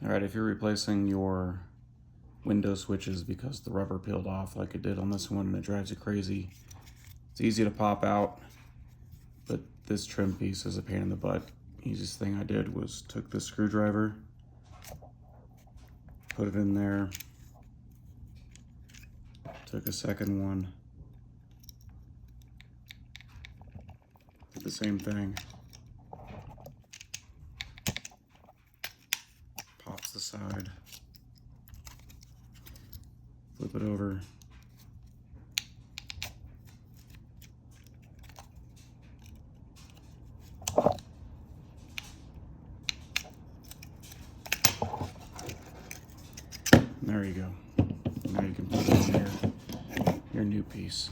Alright, if you're replacing your window switches because the rubber peeled off like it did on this one and it drives you crazy, it's easy to pop out, but this trim piece is a pain in the butt. Easiest thing I did was took the screwdriver, put it in there, took a second one, did the same thing, pops the side, flip it over, and there you go. Now you can put it on your new piece.